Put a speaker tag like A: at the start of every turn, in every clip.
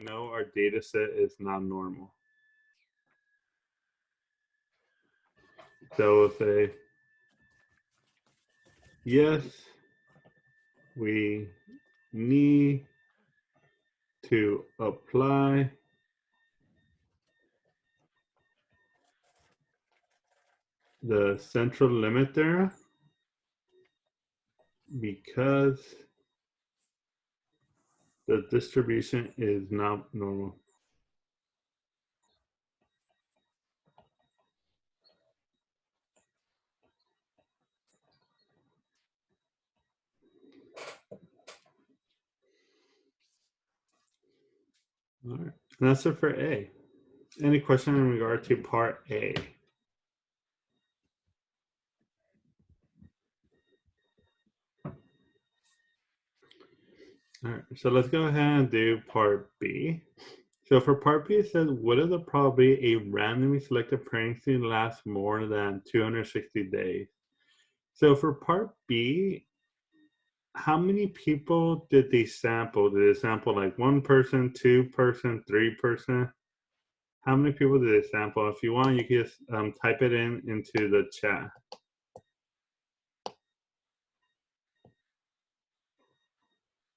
A: know our data set is not normal. So we'll say, yes, we need to apply the central limit theorem because the distribution is not normal. All right, and that's it for A. Any question in regard to part A? All right, so let's go ahead and do part B. So for part B, it says, what is the probability a randomly selected pregnancy lasts more than 260 days? So for part B, how many people did they sample? Did they sample like one person, two person, three person? How many people did they sample? If you want, you can just type it into the chat.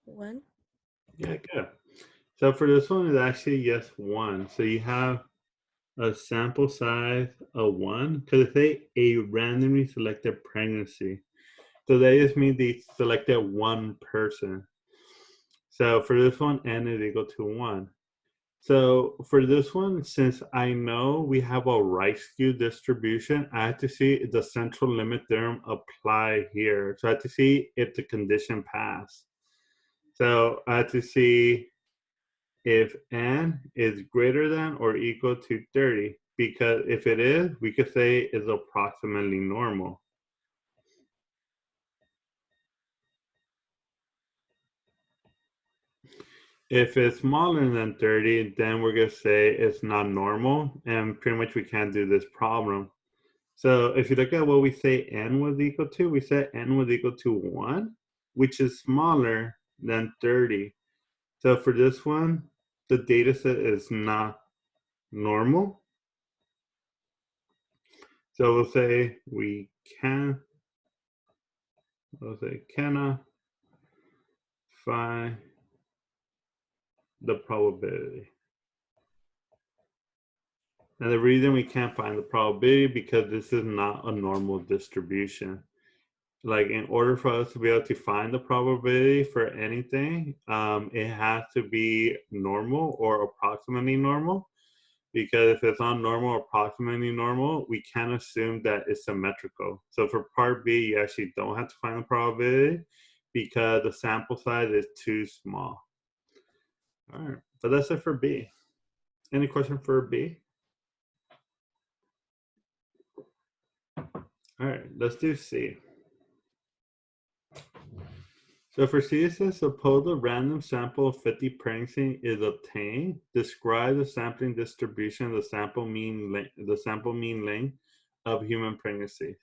B: One.
A: Yeah, good. So for this one, it's actually yes, one. So you have a sample size of one because it's a randomly selected pregnancy. So that just means they selected one person. So for this one, n is equal to 1. So for this one, since I know we have a right skew distribution, I have to see if the central limit theorem apply here. So I have to see if the condition pass. So I have to see if n is greater than or equal to 30, because if it is, we could say it's approximately normal. If it's smaller than 30, then we're going to say it's not normal, and pretty much we can't do this problem. So if you look at what we say n was equal to, we said n was equal to 1, which is smaller than 30. So for this one, the data set is not normal. So we'll say cannot find the probability. And the reason we can't find the probability because this is not a normal distribution. Like in order for us to be able to find the probability for anything, it has to be normal or approximately normal. Because if it's not normal or approximately normal, we can't assume that it's symmetrical. So for part B, you actually don't have to find the probability because the sample size is too small. All right, so that's it for B. Any question for B? All right, let's do C. So for C, it says, suppose a random sample of 50 pregnancy is obtained. Describe the sampling distribution of the sample mean length of human pregnancies.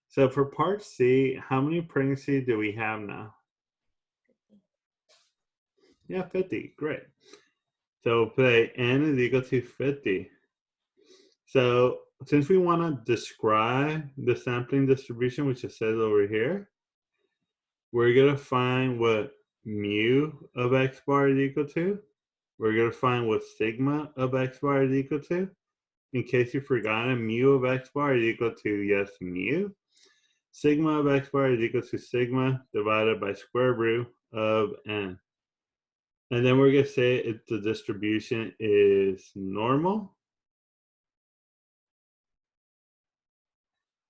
A: So for part C, how many pregnancies do we have now? Yeah, 50. Great. So play n is equal to 50. So since we want to describe the sampling distribution, which it says over here, we're going to find what mu of x bar is equal to. We're going to find what sigma of x bar is equal to. In case you've forgotten, mu of x bar is equal to, yes, mu. Sigma of x bar is equal to sigma divided by square root of n. And then we're going to say if the distribution is normal.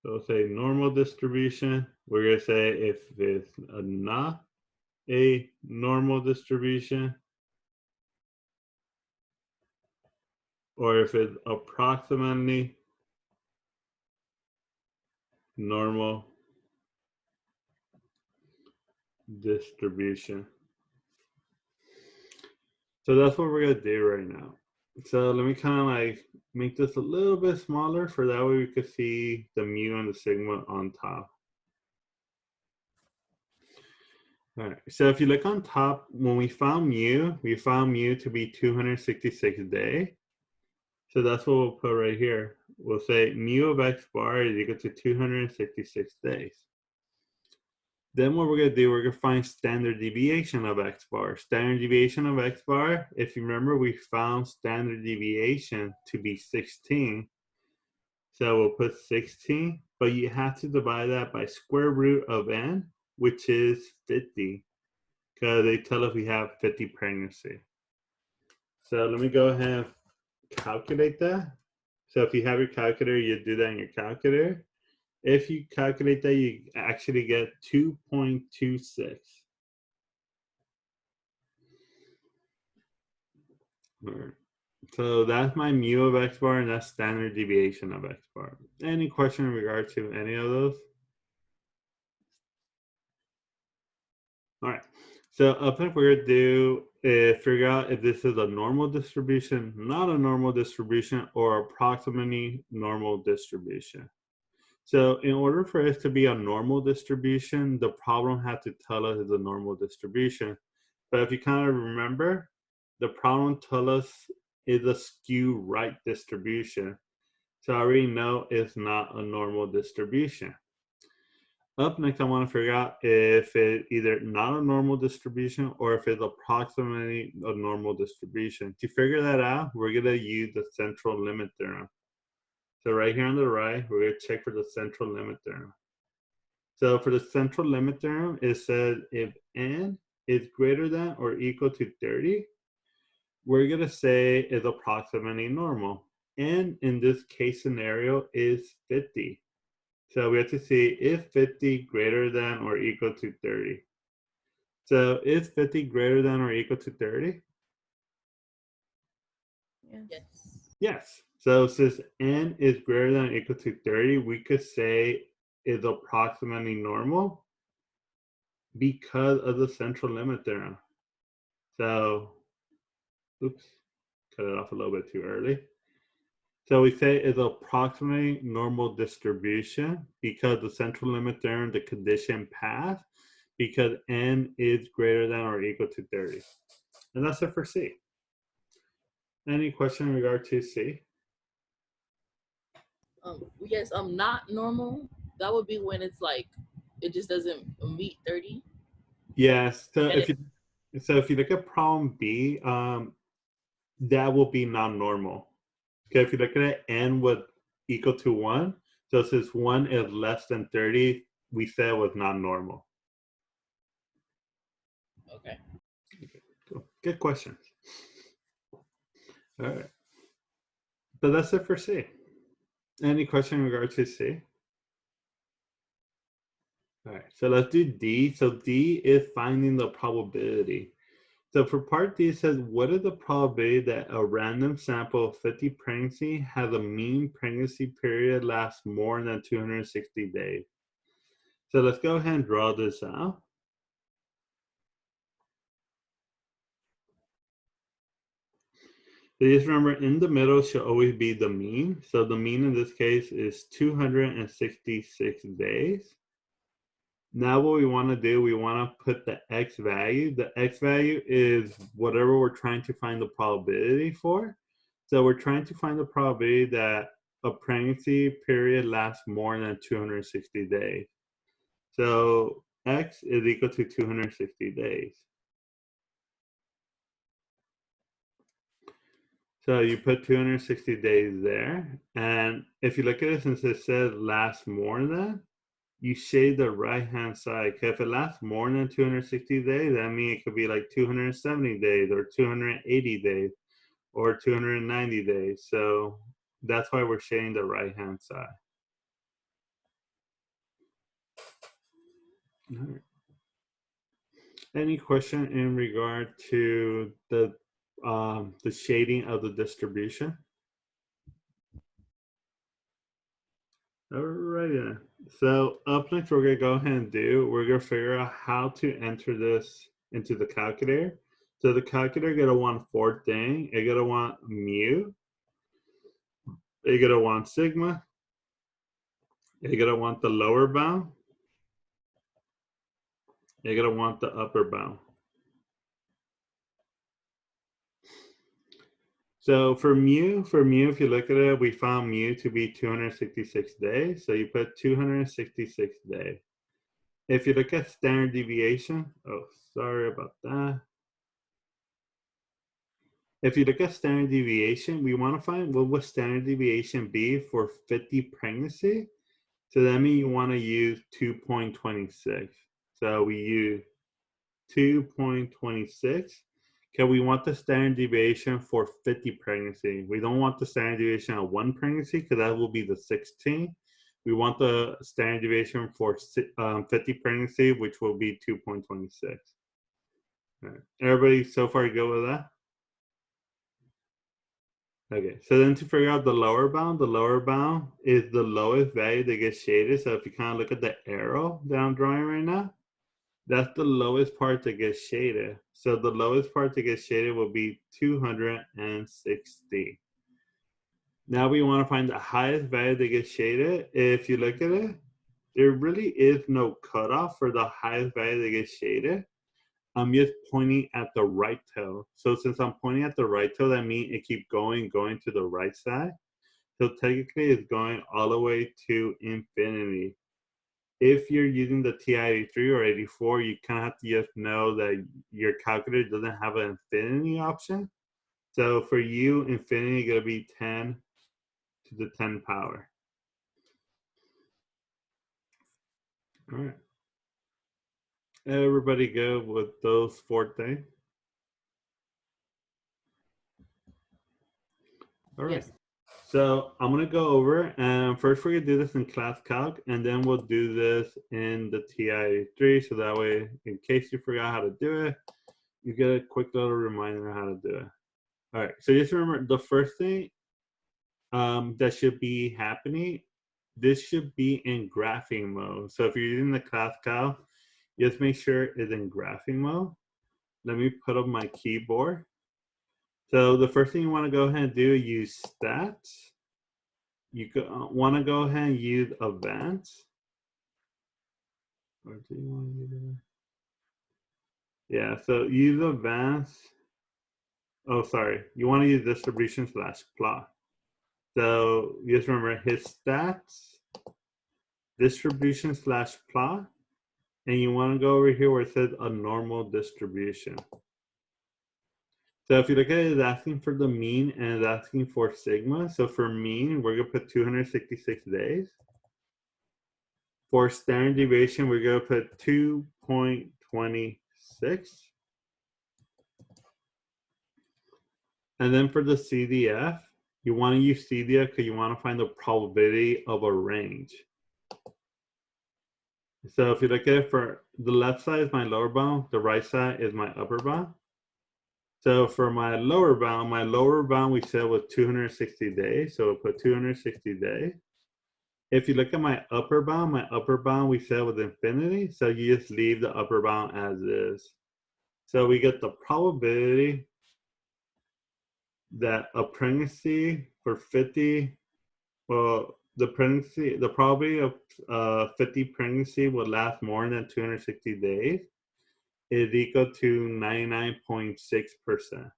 A: So we'll say normal distribution. We're going to say if it's not a normal distribution, or if it's approximately normal distribution. So that's what we're going to do right now. So let me kind of like make this a little bit smaller for that way we could see the mu and the sigma on top. All right. So if you look on top, when we found mu to be 266 days. So that's what we'll put right here. We'll say mu of x bar is equal to 266 days. Then what we're going to do, we're going to find standard deviation of x bar. Standard deviation of x bar, if you remember, we found standard deviation to be 16. So we'll put 16, but you have to divide that by square root of n, which is 50, because they tell us we have 50 pregnancy. So let me go ahead and calculate that. So if you have your calculator, you do that in your calculator. If you calculate that, you actually get 2.26. All right. So that's my mu of x bar, and that's standard deviation of x bar. Any question in regard to any of those? All right. So up next, we're going to do figure out if this is a normal distribution, not a normal distribution, or approximately normal distribution. So in order for it to be a normal distribution, the problem had to tell us it's a normal distribution. But if you kind of remember, the problem tell us is a skew right distribution. So I already know it's not a normal distribution. Up next, I want to figure out if it's either not a normal distribution or if it's approximately a normal distribution. To figure that out, we're going to use the central limit theorem. So right here on the right, we're going to check for the central limit theorem. So for the central limit theorem, it says if n is greater than or equal to 30, we're going to say is approximately normal. N in this case scenario is 50. So we have to see is 50 greater than or equal to 30. So is 50 greater than or equal to 30?
B: Yes.
C: Yes.
A: Yes. So since n is greater than or equal to 30, we could say is approximately normal because of the central limit theorem. So, oops, cut it off a little bit too early. So we say is approximately normal distribution because the central limit theorem, the condition passed because n is greater than or equal to 30. And that's it for C. Any question in regard to C?
C: Yes, not normal. That would be when it's like it just doesn't meet 30.
A: Yes. So
C: And
A: if you look at problem B, that will be non-normal. Okay, if you look at it, n would equal to 1. So since 1 is less than 30, we said it was non-normal.
C: Okay.
A: Cool. Good questions. All right. So that's it for C. Any question in regard to C? All right, so let's do D. So D is finding the probability. So for part D, it says, what is the probability that a random sample of 50 pregnancy has a mean pregnancy period lasts more than 260 days? So let's go ahead and draw this out. So just remember, in the middle should always be the mean. So the mean in this case is 266 days. Now what we want to do, we want to put the x value. The x value is whatever we're trying to find the probability for. So we're trying to find the probability that a pregnancy period lasts more than 260 days. So x is equal to 260 days. So you put 260 days there. And if you look at it, since it says lasts more than, you shade the right-hand side. If it lasts more than 260 days, that means it could be like 270 days or 280 days or 290 days. So that's why we're shading the right-hand side. All right. Any question in regard to the shading of the distribution? All right, then. So up next, we're gonna go ahead and we're gonna figure out how to enter this into the calculator. So the calculator gonna want 4 things. It's gonna want mu. It's gonna want sigma. It's gonna want the lower bound. You're gonna want the upper bound. So for mu, if you look at it, we found mu to be 266 days. So you put 266 days. If you look at standard deviation, oh, sorry about that. If you look at standard deviation, we want to find what would standard deviation be for 50 pregnancy. So that means you want to use 2.26. So we use 2.26. Okay, we want the standard deviation for 50 pregnancy. We don't want the standard deviation of one pregnancy because that will be the 16. We want the standard deviation for 50 pregnancy, which will be 2.26. All right. Everybody so far good with that? Okay, so then to figure out the lower bound is the lowest value that gets shaded. So if you kind of look at the arrow that I'm drawing right now, that's the lowest part that gets shaded. So the lowest part that gets shaded will be 260. Now we want to find the highest value that gets shaded. If you look at it, there really is no cutoff for the highest value that gets shaded. I'm just pointing at the right toe. So since I'm pointing at the right toe, that means it keeps going to the right side. So technically it's going all the way to infinity. If you're using the TI-83 or 84, you kind of have to just know that your calculator doesn't have an infinity option. So for you, infinity is going to be 10 to the 10 power. All right. Everybody good with those 4 things? All right.
C: Yes.
A: So I'm gonna go over and first we're gonna do this in class calc and then we'll do this in the TI-83 so that way in case you forgot how to do it, you get a quick little reminder of how to do it. All right, so just remember the first thing that should be happening, this should be in graphing mode. So if you're using the class calc, just make sure it's in graphing mode. Let me put up my keyboard. So the first thing you wanna go ahead and do is use stats. You want to go ahead and use advanced. Or do you want to use it? Yeah, so use advanced. Oh, sorry. You want to use distribution / plot. So just remember his stats, distribution / plot, and you want to go over here where it says a normal distribution. So if you look at it, it's asking for the mean and it's asking for sigma. So for mean, we're going to put 266 days. For standard deviation, we're going to put 2.26. And then for the CDF, you want to use CDF because you want to find the probability of a range. So if you look at it, for the left side is my lower bound, the right side is my upper bound. So for my lower bound we said was 260 days. So we'll put 260 days. If you look at my upper bound we said was infinity. So you just leave the upper bound as is. So we get the probability that a pregnancy for 50, well, the probability of 50 pregnancy will last more than 260 days is equal to 99.6%.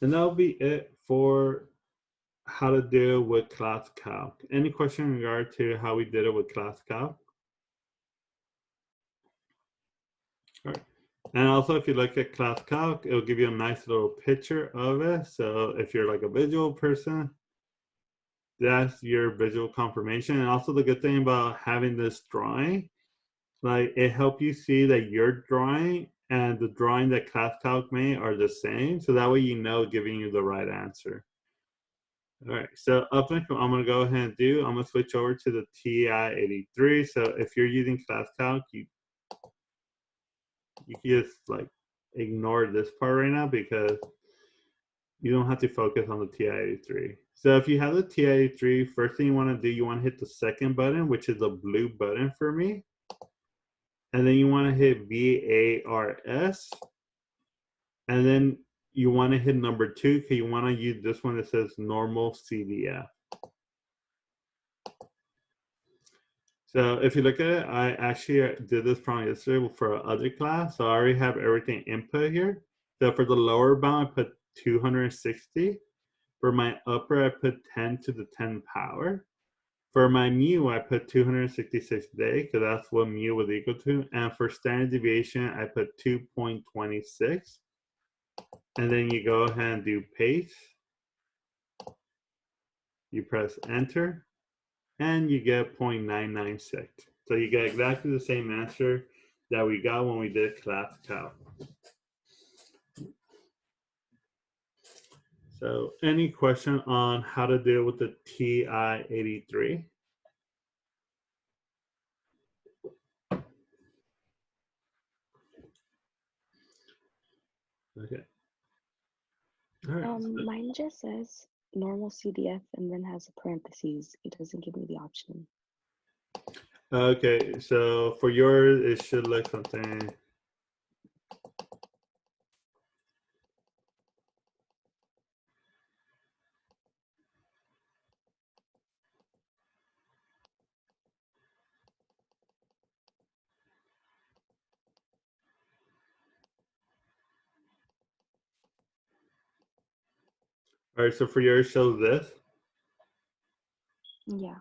A: And that'll be it for how to deal with class calc. Any question in regard to how we did it with class calc? All right. And also, if you look at class calc, it'll give you a nice little picture of it. So if you're like a visual person, that's your visual confirmation. And also the good thing about having this drawing, like it helps you see that your drawing and the drawing that class calc made are the same. So that way you know giving you the right answer. All right, so up next, I'm gonna go ahead and I'm gonna switch over to the TI-83. So if you're using class calc, you can just like ignore this part right now because you don't have to focus on the TI-83. So if you have the TI-83, first thing you want to do, you want to hit the second button, which is the blue button for me. And then you want to hit VARS. And then you want to hit number 2 because you want to use this one that says normal CDF. So if you look at it, I actually did this problem yesterday for other class. So I already have everything input here. So for the lower bound, I put 260. For my upper, I put 10 to the 10 power. For my mu, I put 266 day because that's what mu was equal to. And for standard deviation, I put 2.26. And then you go ahead and do paste. You press enter, and you get 0.996. So you get exactly the same answer that we got when we did class calc. So any question on how to deal with the TI-83? Okay. All right.
D: Mine just says normal CDF and then has a parentheses. It doesn't give me the option.
A: Okay, so for yours, it should look something. All right, so for yours, shows this.
D: Yeah.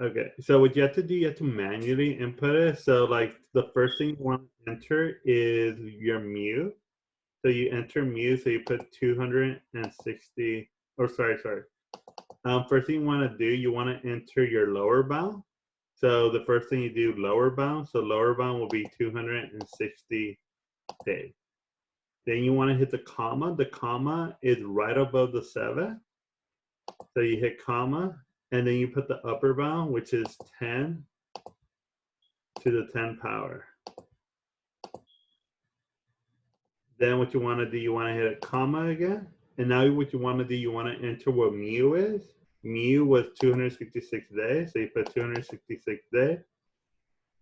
A: Okay, so what you have to do, you have to manually input it. So like the first thing you want to enter is your mu. So you enter mu, so you put 260, or sorry. First thing you want to do, you want to enter your lower bound. So the first thing you do, lower bound. So lower bound will be 260 days. Then you want to hit the comma. The comma is right above the 7. So you hit comma, and then you put the upper bound, which is 10 to the 10 power. Then what you want to do, you want to hit a comma again. And now what you want to do, you want to enter what mu is. Mu was 266 days, so you put 266 days,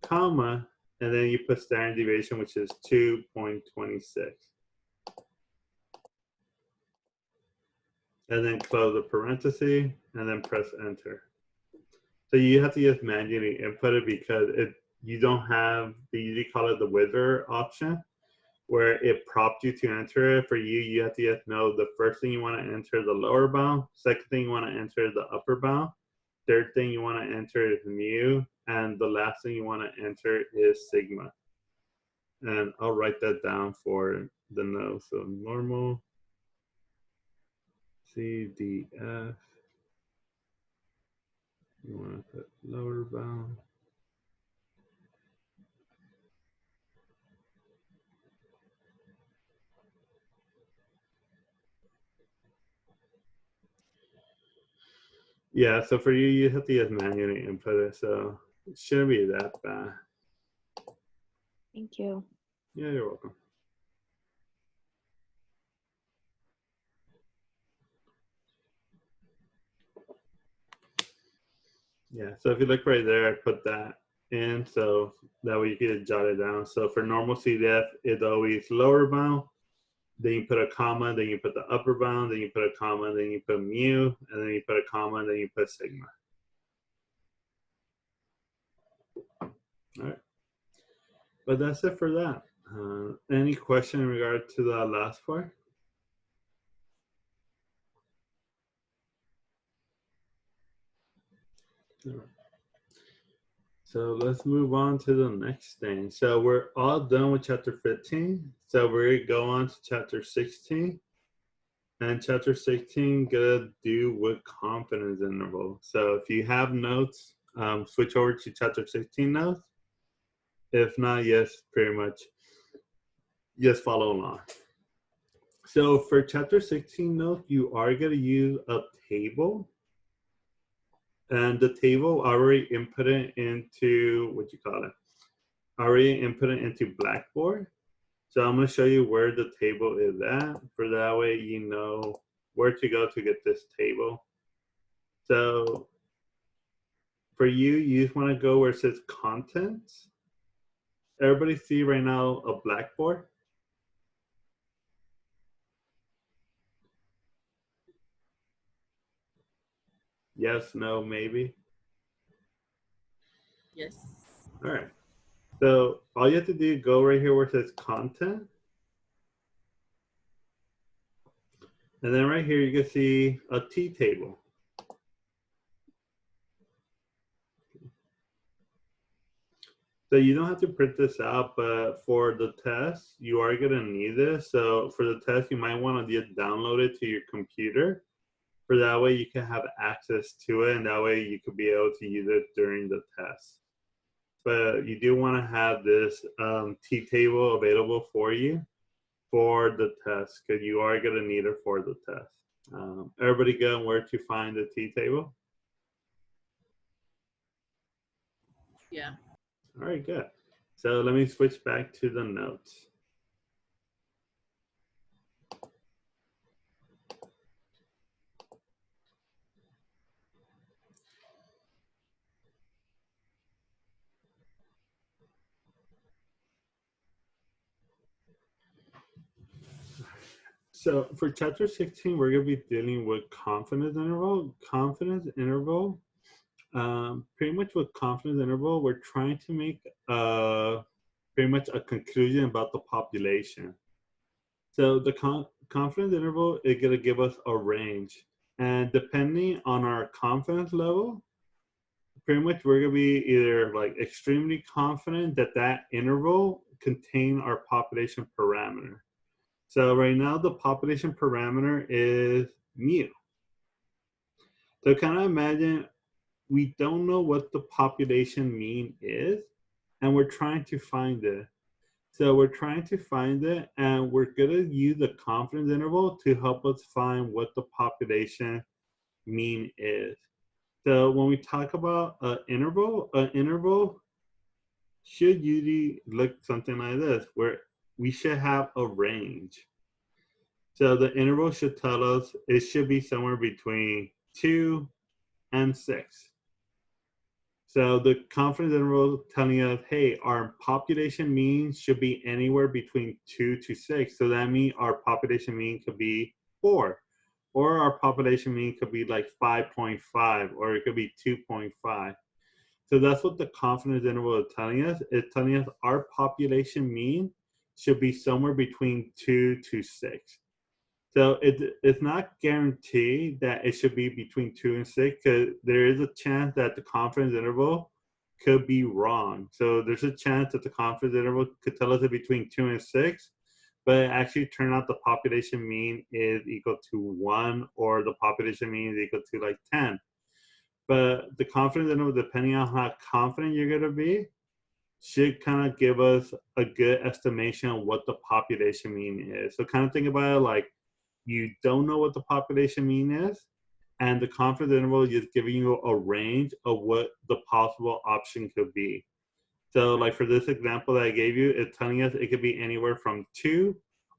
A: comma, and then you put standard deviation, which is 2.26. And then close the parenthesis, and then press enter. So you have to just manually input it because you don't have, they usually call it the wizard option, where it prompts you to enter it. For you, you have to just know the first thing you want to enter the lower bound, second thing you want to enter the upper bound, third thing you want to enter is mu, and the last thing you want to enter is sigma. And I'll write that down for the note. So normal, CDF, you want to put lower bound. Yeah, so for you, you have to just manually input it, so it shouldn't be that bad.
D: Thank you.
A: Yeah, you're welcome. Yeah, so if you look right there, I put that in, so that way you can jot it down. So for normal CDF, it's always lower bound, then you put a comma, then you put the upper bound, then you put a comma, then you put mu, and then you put a comma, and then you put sigma. All right. But that's it for that. Any question in regard to the last part? All right. So let's move on to the next thing. So we're all done with chapter 15. So we're gonna go on to chapter 16. And chapter 16 gonna do with confidence interval. So if you have notes, switch over to chapter 16 notes. If not, yes, pretty much, just follow along. So for chapter 16 notes, you are gonna use a table. And the table already input it into, what you call it? Already input it into Blackboard. So I'm going to show you where the table is at. For that way, you know where to go to get this table. So for you, you just want to go where it says contents. Everybody see right now a Blackboard? Yes, no, maybe.
C: Yes.
A: All right. So all you have to do, go right here where it says content. And then right here, you can see a T table. So you don't have to print this out, but for the test, you are gonna need this. So for the test, you might wanna just download it to your computer. For that way you can have access to it, and that way you could be able to use it during the test. But you do wanna have this T table available for you for the test, because you are gonna need it for the test. Everybody go where to find the T table?
C: Yeah.
A: All right, good. So let me switch back to the notes. So for chapter 16, we're going to be dealing with confidence interval. Confidence interval, pretty much with confidence interval, we're trying to make pretty much a conclusion about the population. So the confidence interval is going to give us a range. And depending on our confidence level, pretty much we're going to be either like extremely confident that that interval contain our population parameter. So right now the population parameter is mu. So kind of imagine we don't know what the population mean is, and we're trying to find it. So we're trying to find it, and we're gonna use the confidence interval to help us find what the population mean is. So when we talk about an interval should usually look something like this, where we should have a range. So the interval should tell us it should be somewhere between 2 and 6. So the confidence interval telling us, hey, our population mean should be anywhere between 2 to 6. So that means our population mean could be 4. Or our population mean could be like 5.5, or it could be 2.5. So that's what the confidence interval is telling us. It's telling us our population mean should be somewhere between 2 to 6. So it's not guaranteed that it should be between 2 and 6, because there is a chance that the confidence interval could be wrong. So there's a chance that the confidence interval could tell us it's between 2 and 6, but it actually turn out the population mean is equal to 1, or the population mean is equal to like 10. But the confidence interval, depending on how confident you're going to be, should kind of give us a good estimation of what the population mean is. So kind of think about it like you don't know what the population mean is, and the confidence interval is giving you a range of what the possible option could be. So like for this example that I gave you, it's telling us it could be anywhere from 2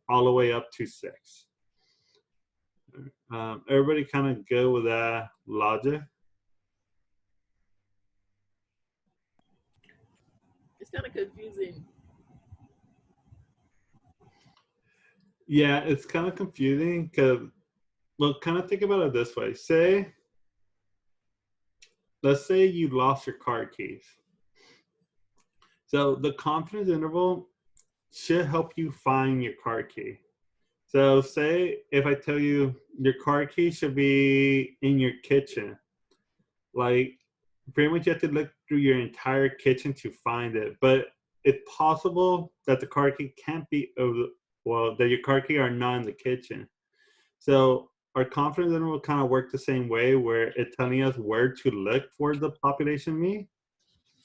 A: all the way up to 6. Everybody kind of go with that logic.
C: It's kind of confusing.
A: Yeah, it's kind of confusing because, well, kind of think about it this way. Let's say you lost your car keys. So the confidence interval should help you find your car key. So say if I tell you your car key should be in your kitchen, like pretty much you have to look through your entire kitchen to find it. But it's possible that the car key can't be, well, that your car key are not in the kitchen. So our confidence interval kind of work the same way, where it's telling us where to look for the population mean,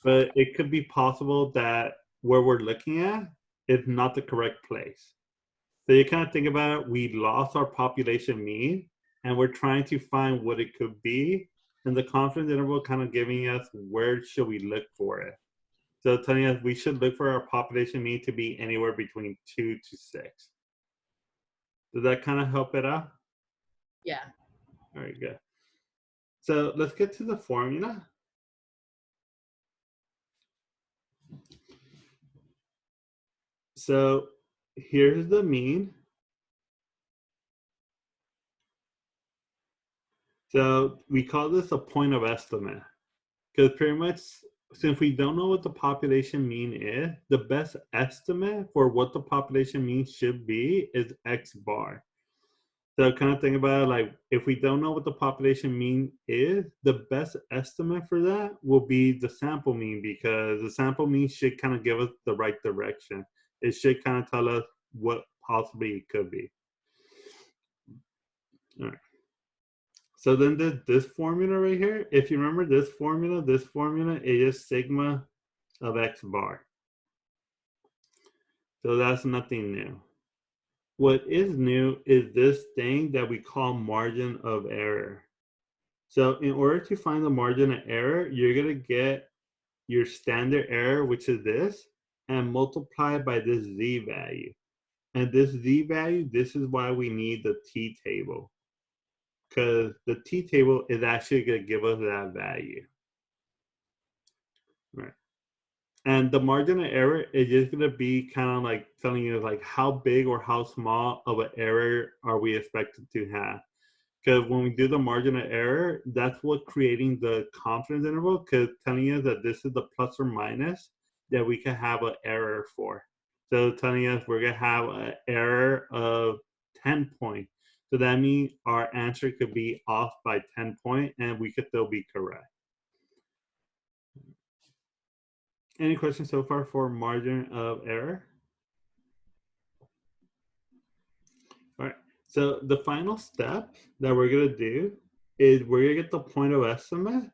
A: but it could be possible that where we're looking at is not the correct place. So you kind of think about it, we lost our population mean, and we're trying to find what it could be, and the confidence interval kind of giving us where should we look for it. So telling us we should look for our population mean to be anywhere between 2 to 6. Does that kind of help it out?
C: Yeah.
A: All right, good. So let's get to the formula. So here's the mean. So we call this a point of estimate, because pretty much since we don't know what the population mean is, the best estimate for what the population mean should be is X bar. So kind of think about it, like if we don't know what the population mean is, the best estimate for that will be the sample mean, because the sample mean should kind of give us the right direction. It should kind of tell us what possibly it could be. All right. So then this formula right here, if you remember this formula is sigma of X bar. So that's nothing new. What is new is this thing that we call margin of error. So in order to find the margin of error, you're going to get your standard error, which is this, and multiply by this z value. And this z value, this is why we need the t-table, because the t-table is actually going to give us that value. Right. And the margin of error is just going to be kind of like telling you like how big or how small of an error are we expected to have. Because when we do the margin of error, that's what creating the confidence interval, because telling us that this is the plus or minus that we can have an error for. So telling us we're going to have an error of 10 points. So that means our answer could be off by 10 points and we could still be correct. Any questions so far for margin of error? All right, so the final step that we're gonna do is we're gonna get the point of estimate.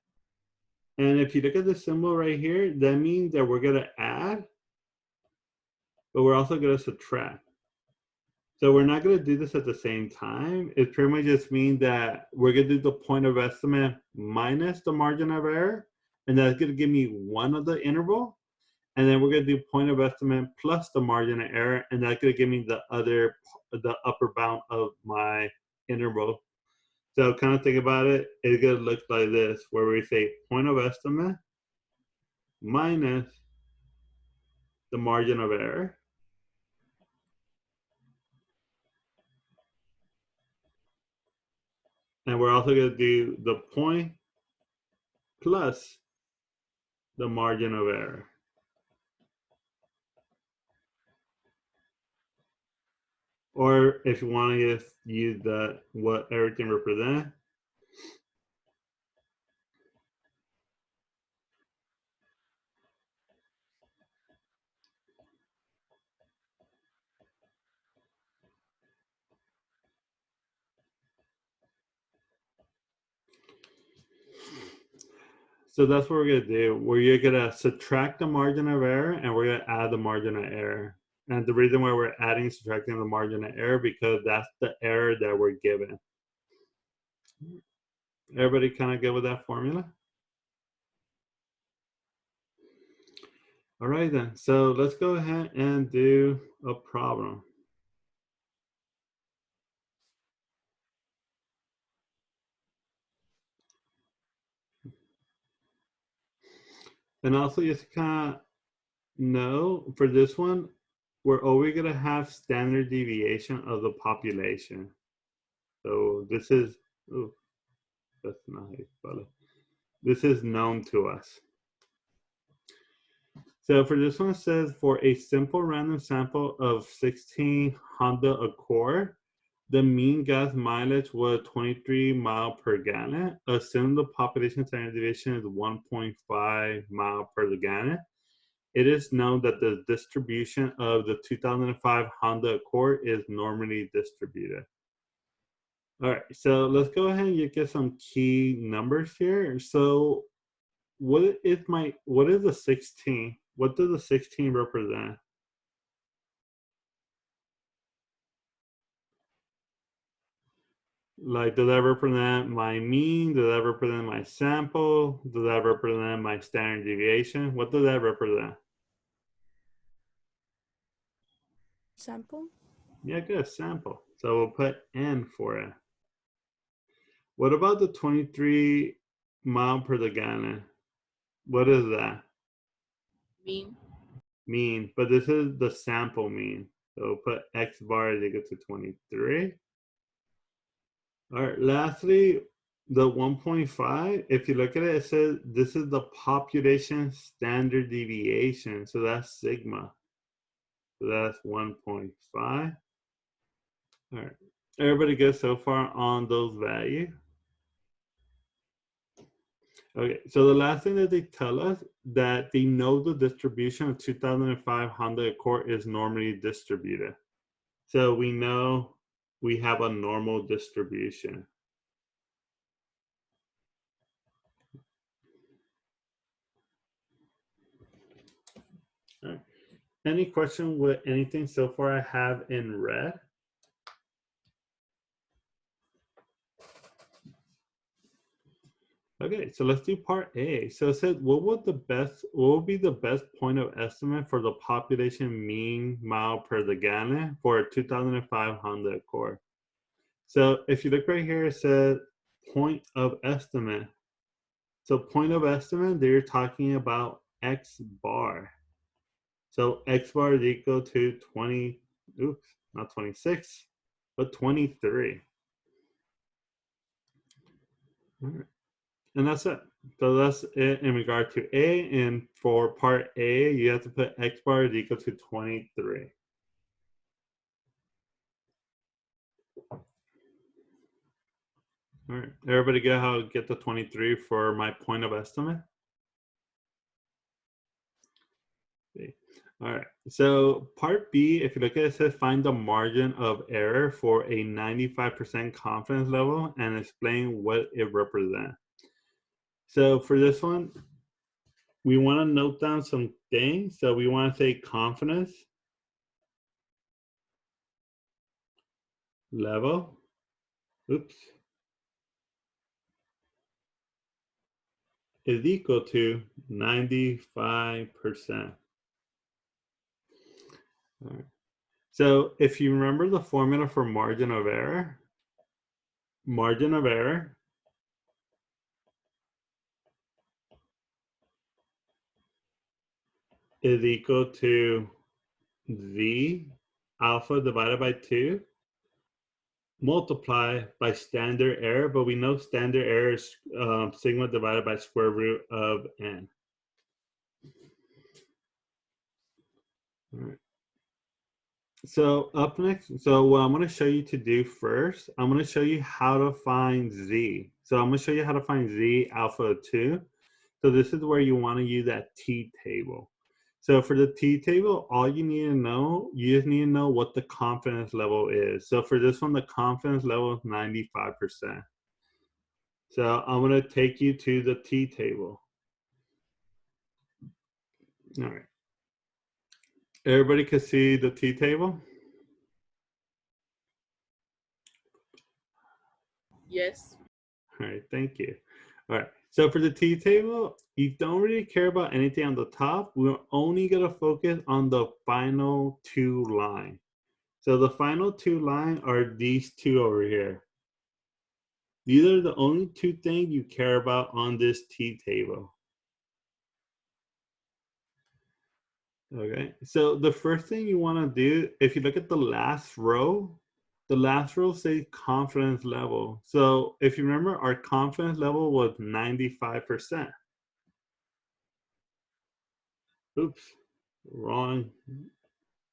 A: And if you look at the symbol right here, that means that we're gonna add, but we're also gonna subtract. So we're not gonna do this at the same time. It pretty much just means that we're gonna do the point of estimate minus the margin of error, and that's gonna give me one of the interval. And then we're going to do point of estimate plus the margin of error, and that's going to give me the upper bound of my interval. So kind of think about it, it's going to look like this, where we say point of estimate minus the margin of error. And we're also going to do the point plus the margin of error. Or if you want to just use what everything represents. So that's what we're going to do. We're going to subtract the margin of error and we're going to add the margin of error. And the reason why we're adding and subtracting the margin of error, because that's the error that we're given. Everybody kind of good with that formula? All right then, so let's go ahead and do a problem. And also just kind of know, for this one, we're always going to have standard deviation of the population. So this is, oh, that's not how you spell it. This is known to us. So for this one, it says for a simple random sample of 16 Honda Accord, the mean gas mileage was 23 miles per gallon. Assume the population standard deviation is 1.5 miles per gallon. It is known that the distribution of the 2005 Honda Accord is normally distributed. All right, so let's go ahead and get some key numbers here. So what is the 16? What does the 16 represent? Like, does that represent my mean? Does that represent my sample? Does that represent my standard deviation? What does that represent?
B: Sample.
A: Yeah, good, sample. So we'll put N for it. What about the 23 mile per gallon? What is that?
C: Mean.
A: Mean, but this is the sample mean. So we'll put X bar is equal to 23. All right, lastly, the 1.5, if you look at it, it says this is the population standard deviation. So that's sigma. So that's 1.5. All right. Everybody good so far on those values? Okay, so the last thing that they tell us that they know the distribution of 2005 Honda Accord is normally distributed. So we know we have a normal distribution. All right. Any question with anything so far I have in red? Okay, so let's do part A. So it said, what would be the best point of estimate for the population mean mile per the gallon for a 2005 Honda Accord? So if you look right here, it said point of estimate. So point of estimate, they're talking about X bar. So X bar is equal to 20, oops, not 26, but 23. All right. And that's it. So that's it in regard to A. And for part A, you have to put X bar is equal to 23. All right. Everybody get how to get the 23 for my point of estimate? Okay. All right. So part B, if you look at it, it says find the margin of error for a 95% confidence level and explain what it represents. So for this one, we want to note down some things. So we want to say confidence level. Oops. Is equal to 95%. All right. So if you remember the formula for margin of error is equal to Z alpha divided by 2 multiplied by standard error, but we know standard error is sigma divided by square root of n. All right. So up next, so what I'm going to show you to do first, I'm going to show you how to find Z. So I'm going to show you how to find Z alpha 2. So this is where you want to use that T table. So for the T table, all you need to know, you just need to know what the confidence level is. So for this one, the confidence level is 95%. So I'm going to take you to the T table. All right. Everybody can see the T table?
C: Yes.
A: All right, thank you. All right, so for the T table, you don't really care about anything on the top. We're only gonna focus on the final 2 lines. So the final 2 lines are these 2 over here. These are the only 2 things you care about on this T table. Okay, so the first thing you wanna do, if you look at the last row says confidence level. So if you remember, our confidence level was 95%. Oops, wrong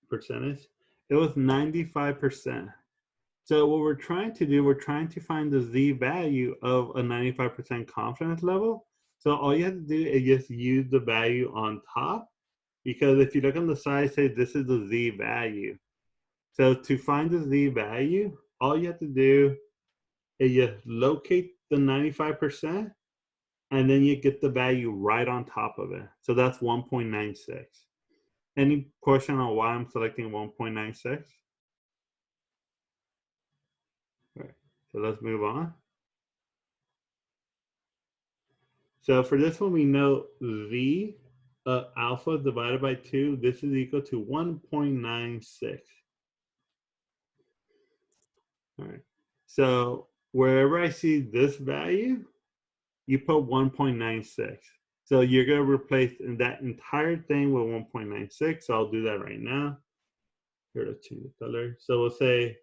A: percentage. It was 95%. So what we're trying to do, we're trying to find the Z value of a 95% confidence level. So all you have to do is just use the value on top, because if you look on the side, say this is the Z value. So to find the Z value, all you have to do is just locate the 95%, and then you get the value right on top of it. So that's 1.96. Any question on why I'm selecting 1.96? All right, so let's move on. So for this one, we know Z alpha divided by 2, this is equal to 1.96. All right, so wherever I see this value, you put 1.96. So you're going to replace that entire thing with 1.96. So I'll do that right now. Here, let's change the color. So we'll say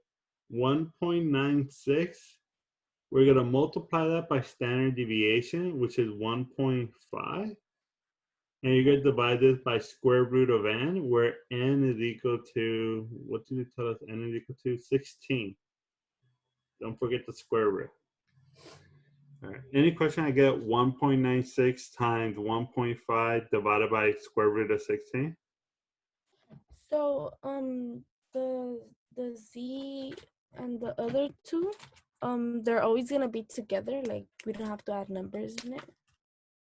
A: 1.96 We're going to multiply that by standard deviation, which is 1.5. And you're going to divide this by square root of n, where n is equal to, what did it tell us n is equal to? 16. Don't forget the square root. All right. Any question I get 1.96 times 1.5 divided by square root of 16?
B: So the z and the other two, they're always gonna be together. Like we don't have to add numbers in it.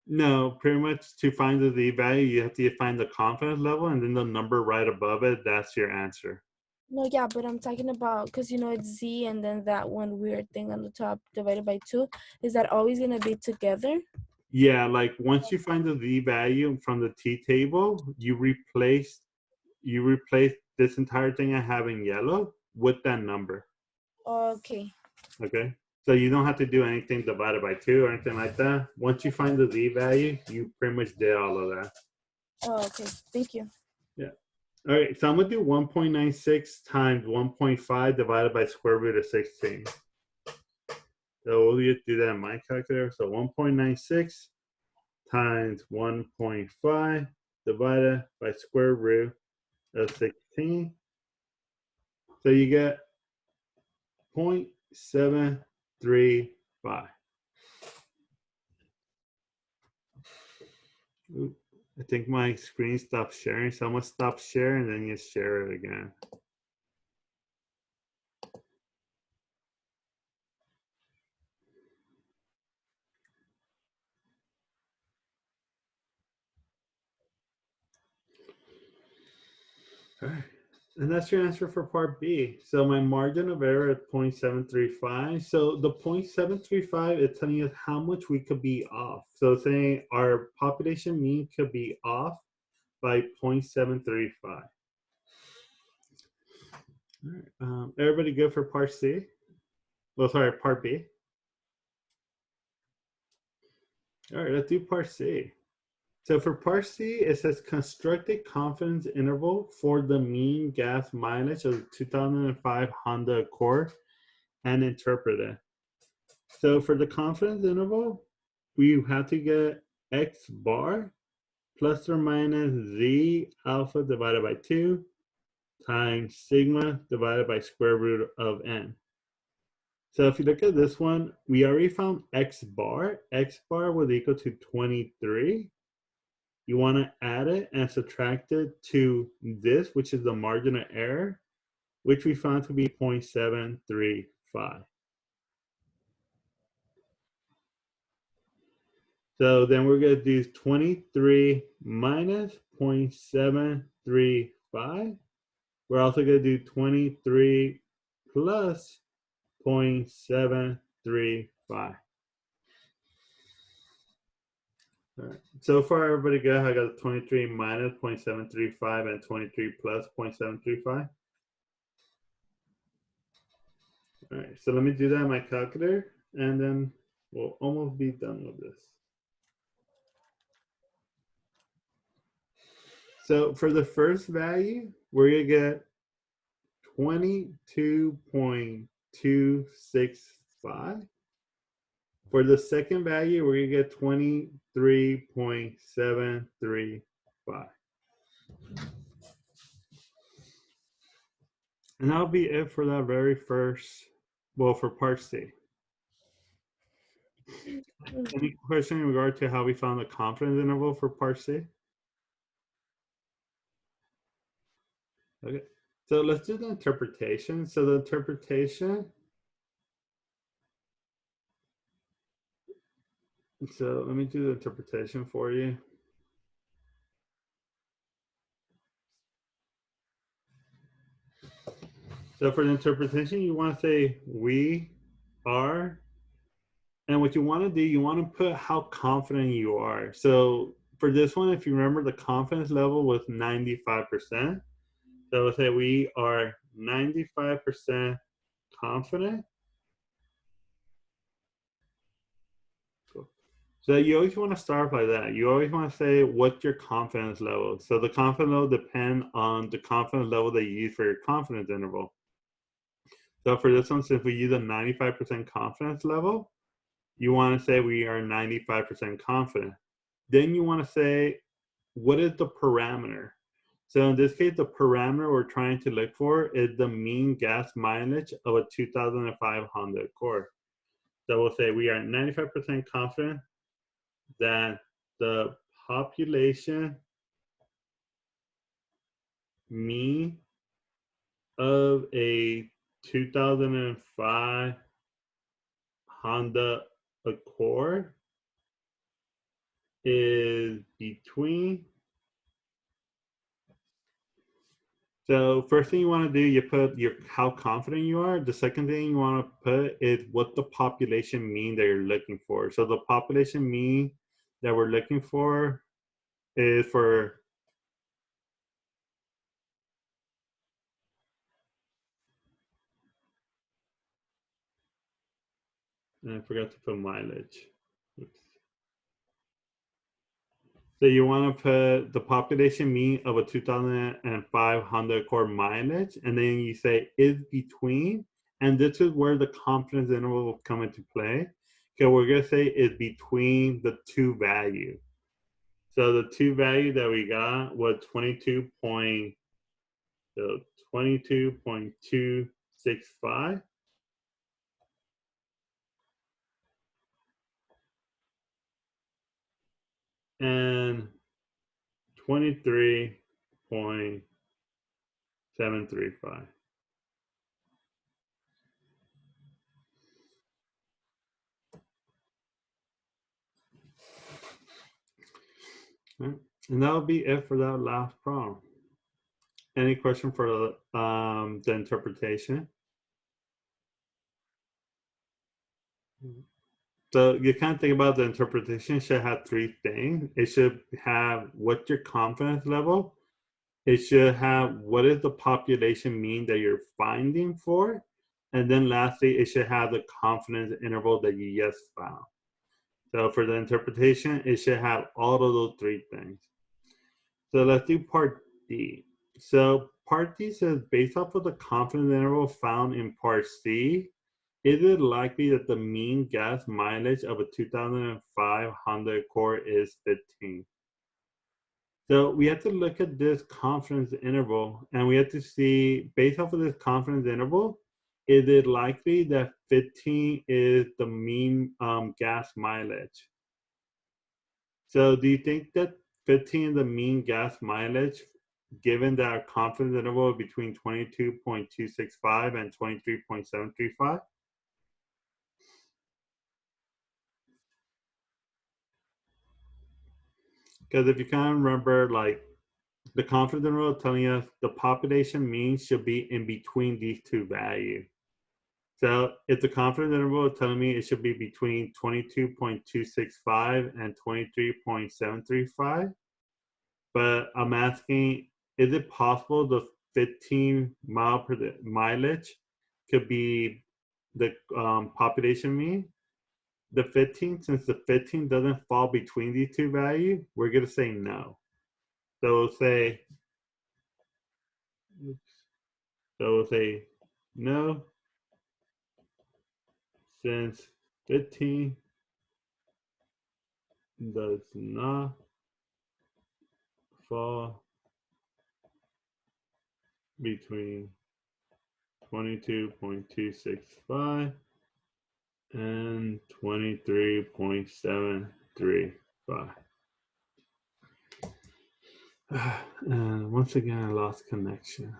A: No, pretty much to find the z value, you have to find the confidence level and then the number right above it. That's your answer.
B: No, yeah, but I'm talking about because you know it's z and then that one weird thing on the top divided by 2. Is that always gonna be together?
A: Yeah, like once you find the z value from the t table, you replace this entire thing I have in yellow with that number.
B: Okay.
A: Okay. So you don't have to do anything divided by 2 or anything like that. Once you find the z value, you pretty much did all of that.
B: Oh, okay. Thank you.
A: Yeah. All right. So I'm going to do 1.96 times 1.5 divided by square root of 16. So we'll just do that in my calculator. So 1.96 times 1.5 divided by square root of 16. So you get 0.735. Oop, I think my screen stopped sharing, so I'm gonna stop sharing and then you share it again. All right. And that's your answer for part B. So my margin of error is 0.735. So the 0.735 is telling us how much we could be off. So saying our population mean could be off by 0.735. All right. Everybody good for part C? Well, sorry, part B. All right, let's do part C. So for part C, it says construct a confidence interval for the mean gas mileage of the 2005 Honda Accord and interpret it. So for the confidence interval, we have to get X bar plus or minus Z alpha divided by 2 times sigma divided by square root of n. So if you look at this one, we already found X bar. X bar was equal to 23. You want to add it and subtract it to this, which is the margin of error, which we found to be 0.735. So then we're going to do 23 minus 0.735. We're also going to do 23 plus 0.735. All right. So far, everybody good? I got 23 minus 0.735 and 23 plus 0.735. All right, so let me do that in my calculator, and then we'll almost be done with this. So for the first value, we're going to get 22.265. For the second value, we're going to get 23.735. And that'll be it for that very first, well, for part C. Any question in regard to how we found the confidence interval for part C? Okay, so let's do the interpretation. So the interpretation, so let me do the interpretation for you. So for the interpretation, you want to say we are, and what you want to do, you want to put how confident you are. So for this one, if you remember, the confidence level was 95%. So let's say we are 95% confident. Cool. So you always want to start by that. You always want to say what's your confidence level. So the confidence level depends on the confidence level that you use for your confidence interval. So for this one, since we use a 95% confidence level, you want to say we are 95% confident. Then you want to say, what is the parameter? So in this case, the parameter we're trying to look for is the mean gas mileage of a 2005 Honda Accord. So we'll say we are 95% confident that the population mean of a 2005 Honda Accord is between. So first thing you want to do, you put how confident you are. The second thing you want to put is what the population mean that you're looking for. So the population mean that we're looking for is for and I forgot to put mileage. Oops. So you want to put the population mean of a 2005 Honda Accord mileage, and then you say is between, and this is where the confidence interval will come into play. Okay, we're gonna say is between the two values. So the two value that we got was 22.265 and 23.735. Right. And that'll be it for that last problem. Any question for the interpretation? So you kind of think about the interpretation should have three things. It should have what's your confidence level. It should have what is the population mean that you're finding for. And then lastly, it should have the confidence interval that you just found. So for the interpretation, it should have all of those three things. So let's do part D. So part D says, based off of the confidence interval found in part C, is it likely that the mean gas mileage of a 2005 Honda Accord is 15? So we have to look at this confidence interval, and we have to see, based off of this confidence interval, is it likely that 15 is the mean gas mileage? So do you think that 15 is the mean gas mileage, given that our confidence interval between 22.265 and 23.735? Because if you kind of remember, like the confidence interval telling us the population mean should be in between these two values. So if the confidence interval is telling me it should be between 22.265 and 23.735, but I'm asking, is it possible the 15 mile per mileage could be the population mean? The 15, since the 15 doesn't fall between these two values, we're gonna say no. So we'll say, no, since 15 does not fall between 22.265 and 23.735. And once again, I lost connection.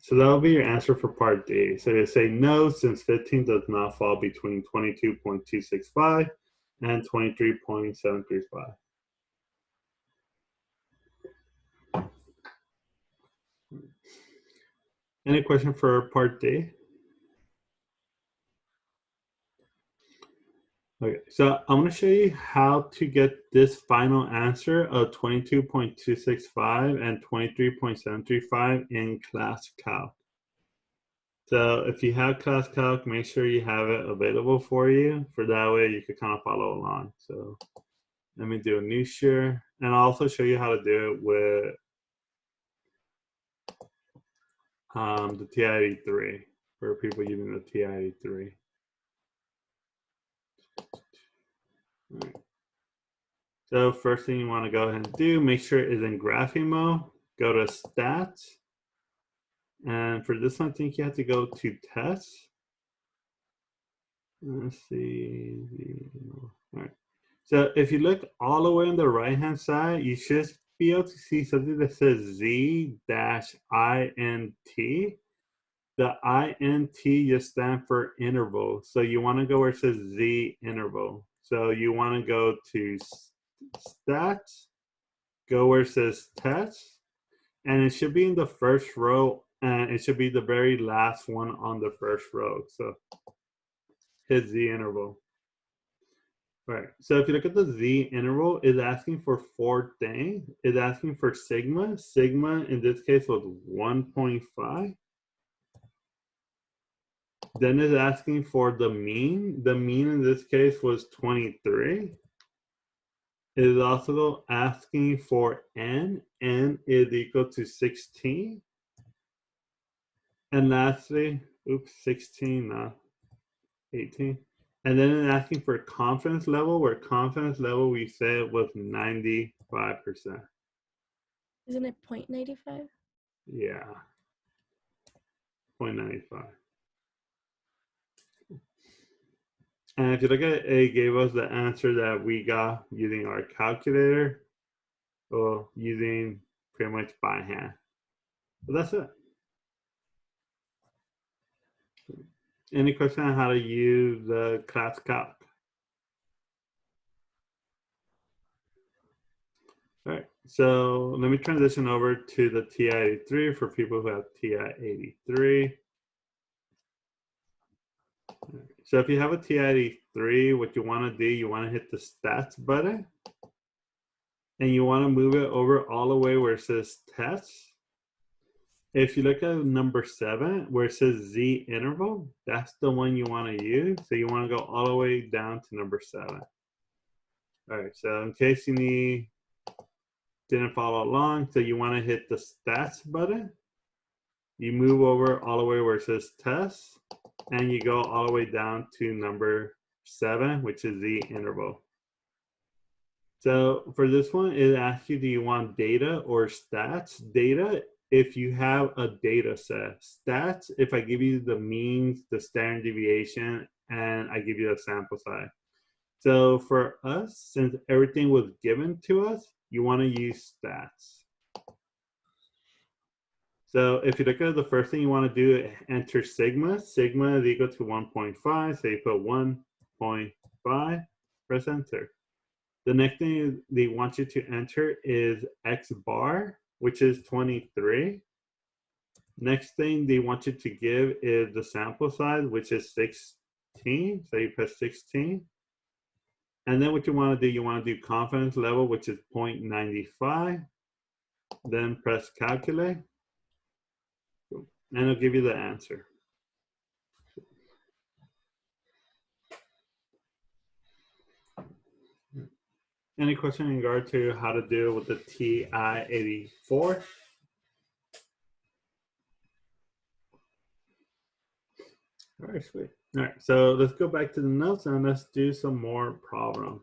A: So that'll be your answer for part D. So you say no, since 15 does not fall between 22.265 and 23.735. Any question for part D? Okay, so I'm going to show you how to get this final answer of 22.265 and 23.735 in class calc. So if you have ClassCalc, make sure you have it available for you. For that way you can kind of follow along. So let me do a new share. And I'll also show you how to do it with the TI-83 for people using the TI-83. All right. So first thing you want to go ahead and do, make sure it's in graphing mode. Go to stats. And for this one, I think you have to go to tests. Let's see. All right. So if you look all the way on the right-hand side, you should be able to see something that says Z-INT. The INT just stands for interval. So you want to go where it says Z interval. So you want to go to stats, go where it says tests, and it should be in the first row, and it should be the very last one on the first row. So hit Z interval. Right. So if you look at the Z interval, it's asking for 4 things. It's asking for sigma. Sigma in this case was 1.5. Then it's asking for the mean. The mean in this case was 23. It is also asking for n. N is equal to 16. And lastly, 16, not 18. And then it's asking for confidence level, where confidence level we said was 95%.
B: Isn't it 0.95?
A: Yeah. 0.95. And if you look at it, it gave us the answer that we got using our calculator or using pretty much by hand. But that's it. Any question on how to use the ClassCalc? All right, so let me transition over to the TI-83 for people who have TI-83. So if you have a TI-83, what you want to do, you want to hit the stats button, and you want to move it over all the way where it says tests. If you look at number 7, where it says Z interval, that's the one you want to use. So you want to go all the way down to number 7. All right, so in case you didn't follow along, so you want to hit the stats button. You move over all the way where it says tests, and you go all the way down to number 7, which is Z interval. So for this one, it asks you, do you want data or stats? Data, if you have a data set. Stats, if I give you the means, the standard deviation, and I give you a sample size. So for us, since everything was given to us, you want to use stats. So if you look at the first thing you want to do, enter sigma. Sigma is equal to 1.5. So you put 1.5, press enter. The next thing they want you to enter is X bar, which is 23. Next thing they want you to give is the sample size, which is 16. So you press 16. And then what you want to do, you want to do confidence level, which is 0.95. Then press calculate. And it'll give you the answer. Any question in regard to how to deal with the TI-84? All right, sweet. All right, so let's go back to the notes and let's do some more problem.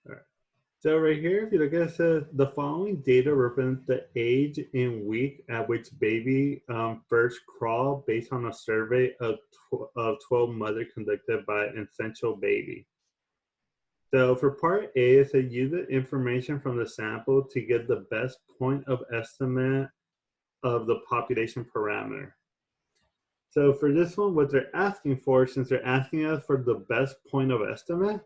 A: All right. So right here, if you look at it, it says the following data represent the age in week at which baby first crawl based on a survey of 12 mothers conducted by Essential Baby. So for part A, it says use the information from the sample to get the best point of estimate of the population parameter. So for this one, what they're asking for, since they're asking us for the best point of estimate,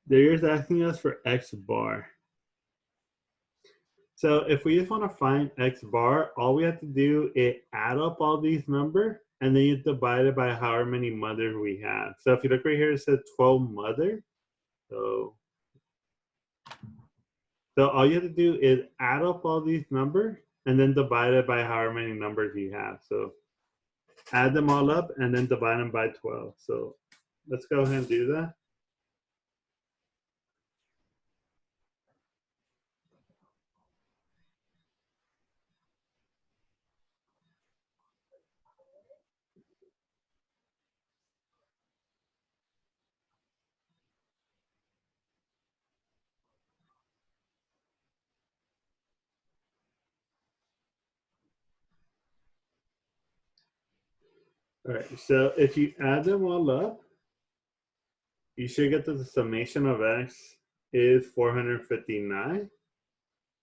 A: They're just asking us for X bar. So if we just want to find X bar, all we have to do is add up all these numbers and then you divide it by however many mothers we have. So if you look right here, it says 12 mother. So all you have to do is add up all these numbers and then divide it by however many numbers you have. So add them all up and then divide them by 12. So let's go ahead and do that. All right, so if you add them all up, you should get that the summation of X is 459.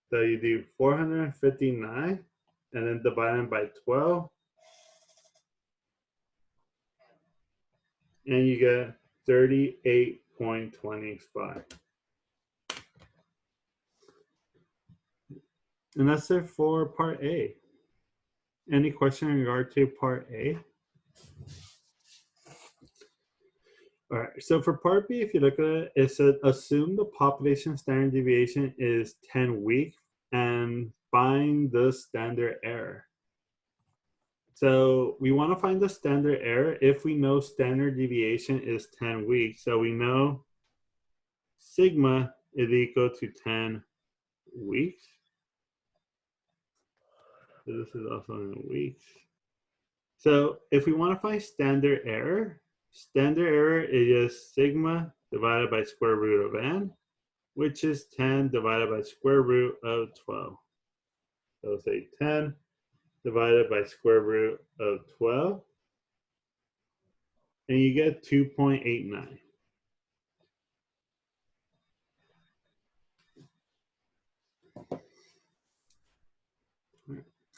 A: So you do 459 and then divide them by 12. And you get 38.25. And that's it for part A. Any question in regard to part A? All right, so for part B, if you look at it, it said assume the population standard deviation is 10 weeks and find the standard error. So we want to find the standard error if we know standard deviation is 10 weeks. So we know sigma is equal to 10 weeks. So this is also in weeks. So if we want to find standard error is just sigma divided by square root of n, which is 10 divided by square root of 12. So say 10 divided by square root of 12, and you get 2.89.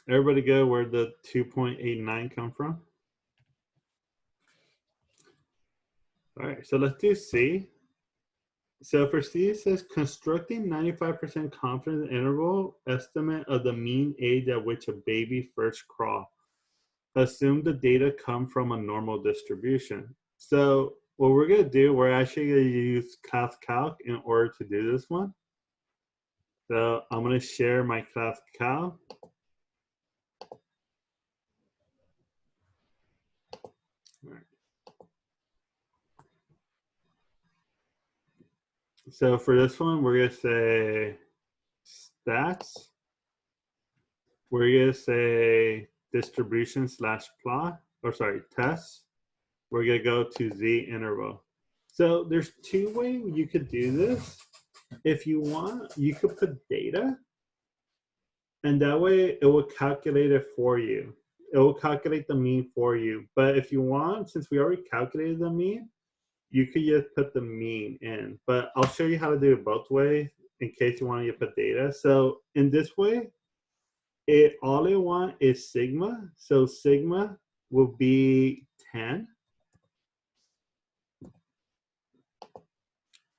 A: Everybody go where the 2.89 come from? All right, so let's do C. So for C, it says constructing 95% confidence interval estimate of the mean age at which a baby first crawl. Assume the data come from a normal distribution. So what we're gonna do, we're actually gonna use Class Calc in order to do this one. So I'm gonna share my Class Calc. So for this one, we're gonna say stats. We're gonna say distribution slash plot, or sorry, test. We're gonna go to Z interval. So there's two ways you could do this. If you want, you could put data, and that way it will calculate it for you. It will calculate the mean for you. But if you want, since we already calculated the mean, you could just put the mean in. But I'll show you how to do it both ways in case you want to put data. So in this way, all it want is sigma. So sigma will be 10.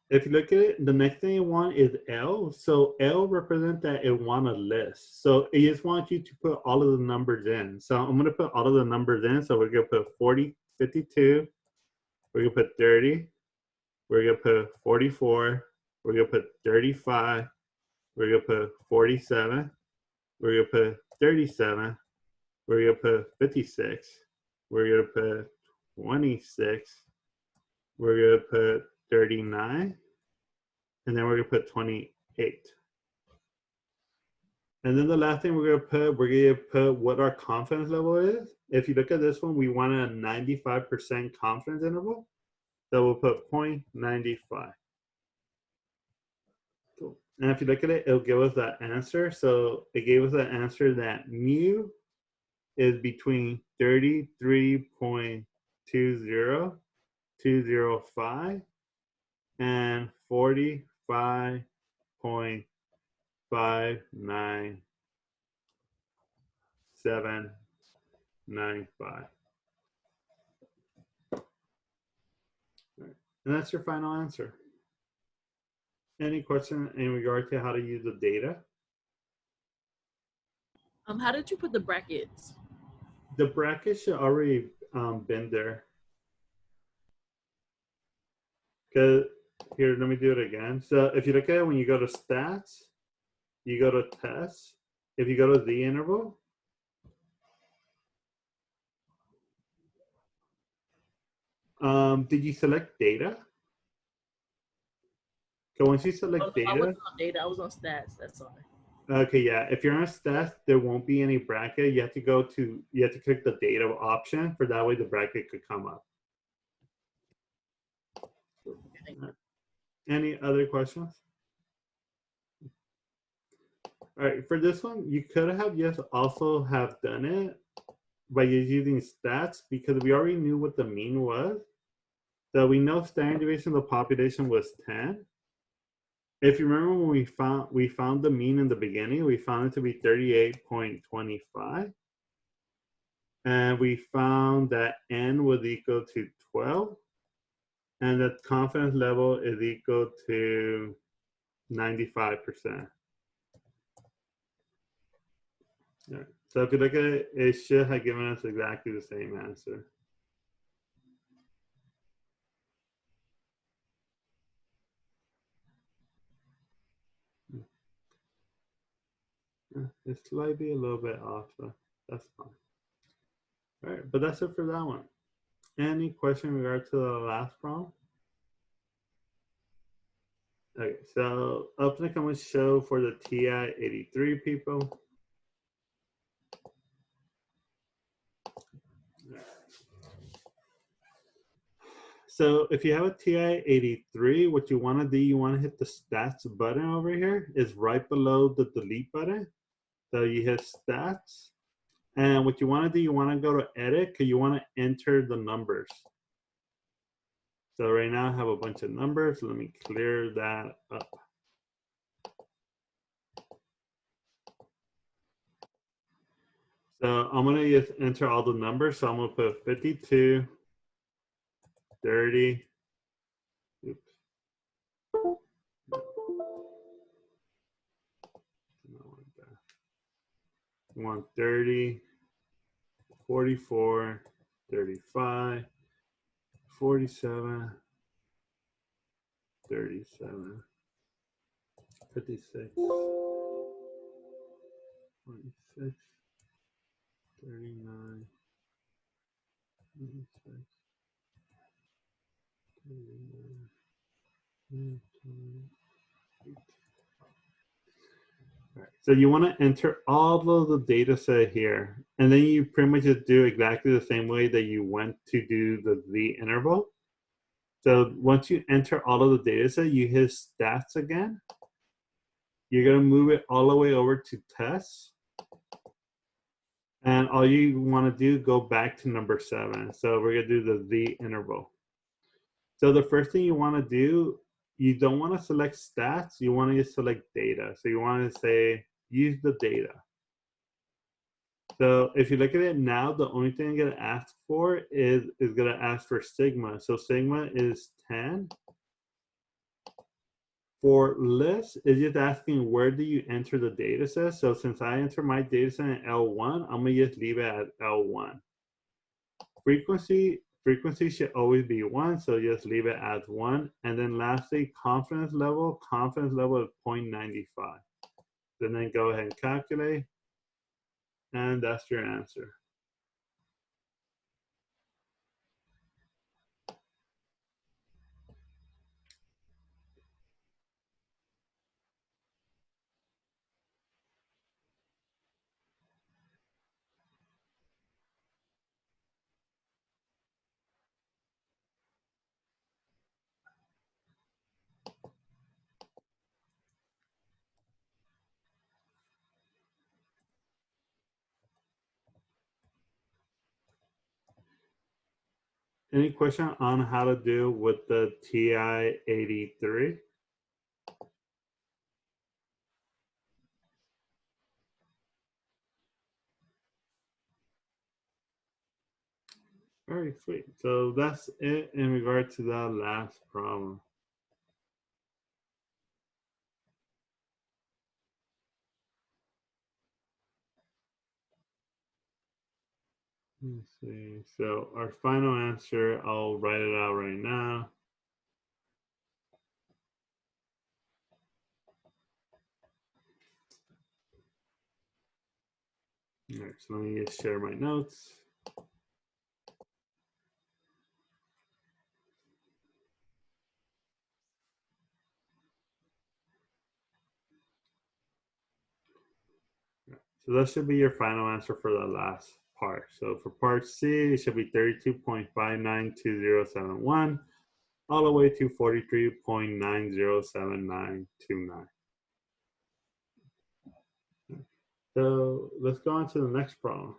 A: If you look at it, the next thing you want is L. So L represents that it want a list. So it just wants you to put all of the numbers in. So I'm going to put all of the numbers in. So we're going to put 40, 52. We're going to put 30. We're going to put 44. We're going to put 35. We're going to put 47. We're going to put 37. We're going to put 56. We're going to put 26. We're going to put 39. And then we're going to put 28. And then the last thing we're going to put what our confidence level is. If you look at this one, we want a 95% confidence interval. So we'll put 0.95. Cool. And if you look at it, it'll give us that answer. So it gave us that answer that mu is between 33.20205 and 45.59795. And that's your final answer. Any question in regard to how to use the data?
C: How did you put the brackets?
A: The bracket should already been there. Cause here, let me do it again. So if you look at it, when you go to stats, you go to tests. If you go to the interval, did you select data? So once you
C: Oh,
A: select
C: no, I
A: data,
C: wasn't on data. I was on stats. That's all.
A: okay, yeah. If you're on stats, there won't be any bracket. You have to click the data option for that way the bracket could come up. Any other questions? All right, for this one, you could have just also have done it by just using stats because we already knew what the mean was. So we know standard deviation of the population was 10. If you remember when we found the mean in the beginning, we found it to be 38.25. And we found that n was equal to 12. And the confidence level is equal to 95%. Yeah. So if you look at it, it should have given us exactly the same answer. Yeah, it's slightly a little bit off, so that's fine. All right, but that's it for that one. Any question in regard to the last problem? Okay, so up next I'm going to show for the TI-83 people. So if you have a TI-83, what you want to do, you want to hit the stats button over here. It's right below the delete button. So you hit stats. And what you want to do, you want to go to edit because you want to enter the numbers. So right now I have a bunch of numbers. Let me clear that up. So I'm going to just enter all the numbers. So I'm going to put 52, 30. Oops. I want 30, 44, 35, 47, 37, 56, 26, 39, 26, 39, 28. Right. So you want to enter all of the data set here, and then you pretty much just do exactly the same way that you went to do the Z interval. So once you enter all of the data set, you hit stats again. You're going to move it all the way over to tests. And all you want to do, go back to number 7. So we're going to do the Z interval. So the first thing you want to do, you don't want to select stats. You want to just select data. So you want to say, use the data. So if you look at it now, the only thing I'm going to ask for is going to ask for sigma. So sigma is 10. For list, it's just asking where do you enter the data set. So since I enter my data set in L1, I'm going to just leave it at L1. Frequency should always be 1, so just leave it as 1. And then lastly, confidence level is 0.95. Then go ahead and calculate. And that's your answer. Any question on how to do with the TI-83? Very sweet. So that's it in regard to that last problem. Let's see. So our final answer, I'll write it out right now. All right, so let me just share my notes. So that should be your final answer for the last part. So for part C, it should be 32.592071 all the way to 43.907929. So let's go on to the next problem.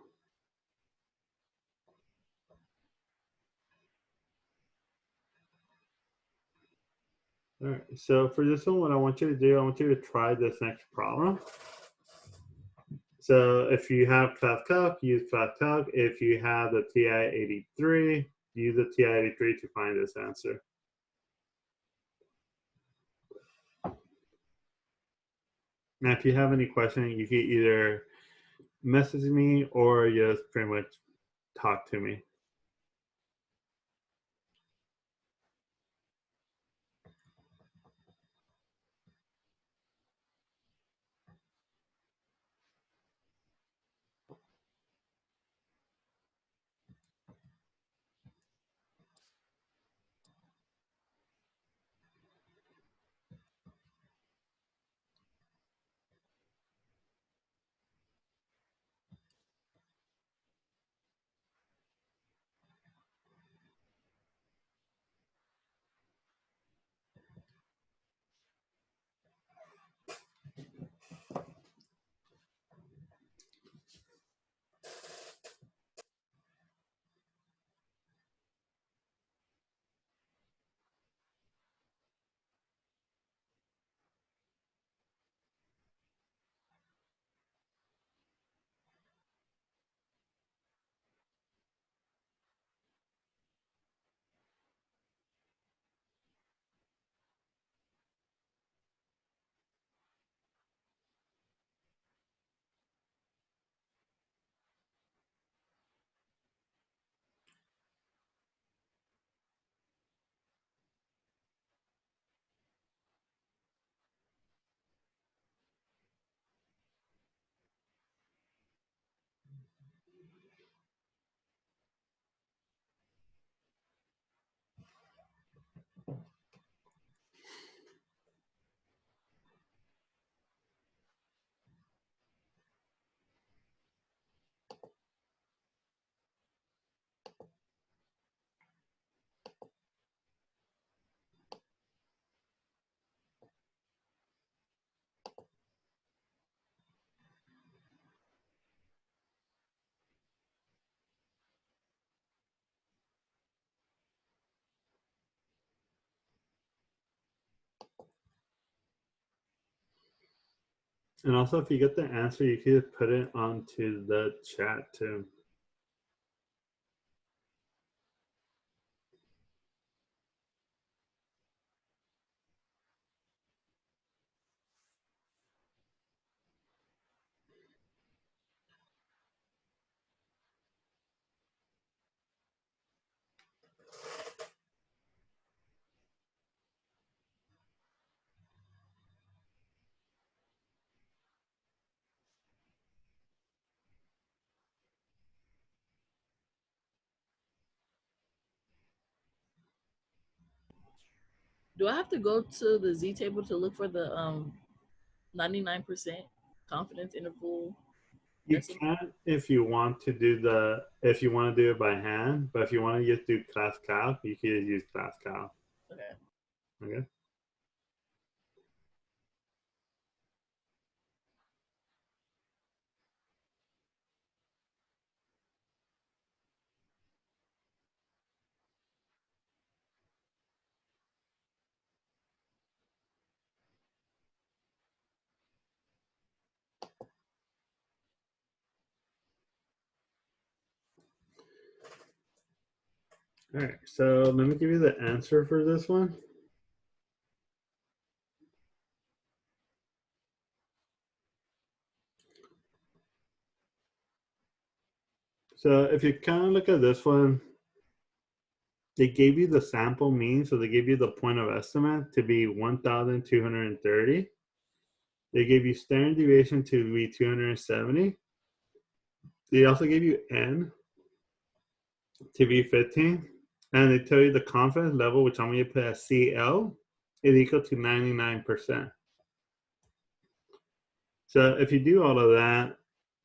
A: All right, so for this one, what I want you to do, I want you to try this next problem. So if you have ClassCalc, use ClassCalc. If you have the TI-83, use the TI-83 to find this answer. Now, if you have any questions, you can either message me or just pretty much talk to me. And also, if you get the answer, you can just put it onto the chat too.
C: Do I have to go to the Z table to look for the 99% confidence interval?
A: You can if you want to do it by hand, but if you want to just do ClassCalc, you can just use ClassCalc.
C: Okay.
A: Okay. All right. So let me give you the answer for this one. So if you kind of look at this one, they gave you the sample mean, so they gave you the point of estimate to be 1,230. They gave you standard deviation to be 270. They also gave you N to be 15. And they tell you the confidence level, which I'm going to put as CL, is equal to 99%. So if you do all of that,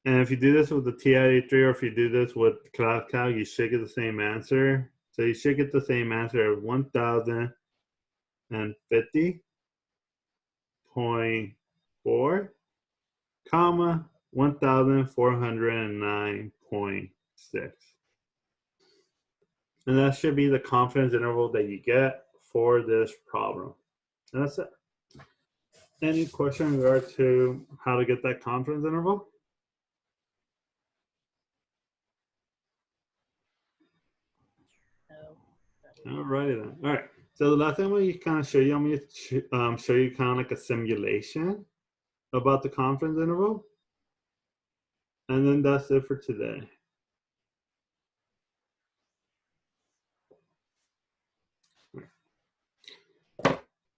A: and if you do this with the TI-83 or if you do this with CloudCalc, you should get the same answer. So you should get the same answer of 1,050.4, comma 1,409.6. And that should be the confidence interval that you get for this problem. And that's it. Any question in regard to how to get that confidence interval? All righty then. All right. So the last thing I'm going to kind of show you, I'm going to show you kind of like a simulation about the confidence interval. And then that's it for today.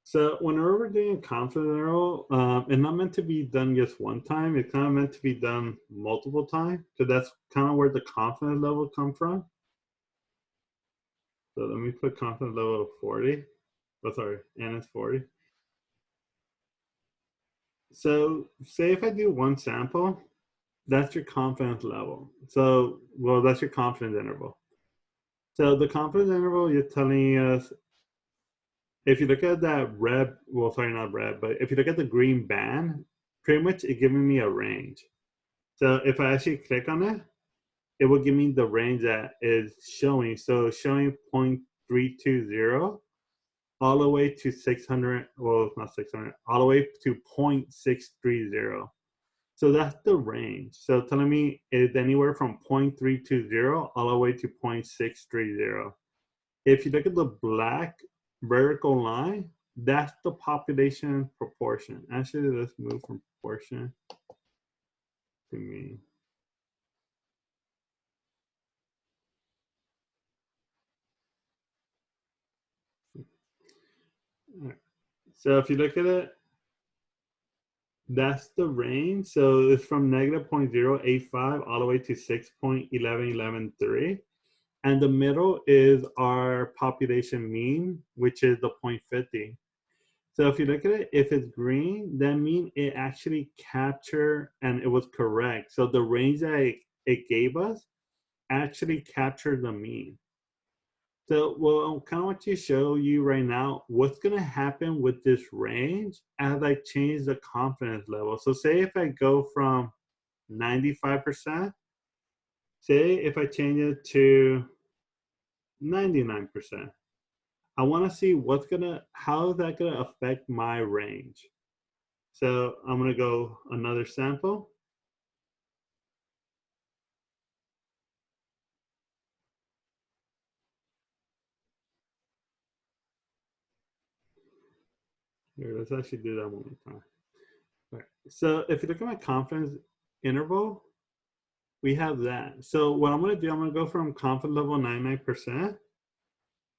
A: So whenever we're doing a confidence interval, it's not meant to be done just one time. It's kind of meant to be done multiple times. So that's kind of where the confidence level comes from. So let me put confidence level of 40. Oh, sorry, N is 40. So say if I do one sample, that's your confidence level. So, well, that's your confidence interval. So the confidence interval, you're telling us, if you look at that red, well, sorry, not red, but if you look at the green band, pretty much it's giving me a range. So if I actually click on it, it will give me the range that is showing. So showing 0.320 all the way to 600, well, not 600, all the way to 0.630. So that's the range. So telling me it's anywhere from 0.320 all the way to 0.630. If you look at the black vertical line, that's the population proportion. Actually, let's move from proportion to mean. All right. So if you look at it, that's the range. So it's from negative 0.085 all the way to 6.11113. And the middle is our population mean, which is the 0.50. So if you look at it, if it's green, that means it actually captured and it was correct. So the range that it gave us actually captured the mean. So, well, I kind of want to show you right now what's going to happen with this range as I change the confidence level. So say if I go from 95%, say if I change it to 99%, I want to see how is that going to affect my range. So I'm going to go another sample. Here, let's actually do that one more time. All right. So if you look at my confidence interval, we have that. So what I'm going to do, I'm going to go from confidence level 99%,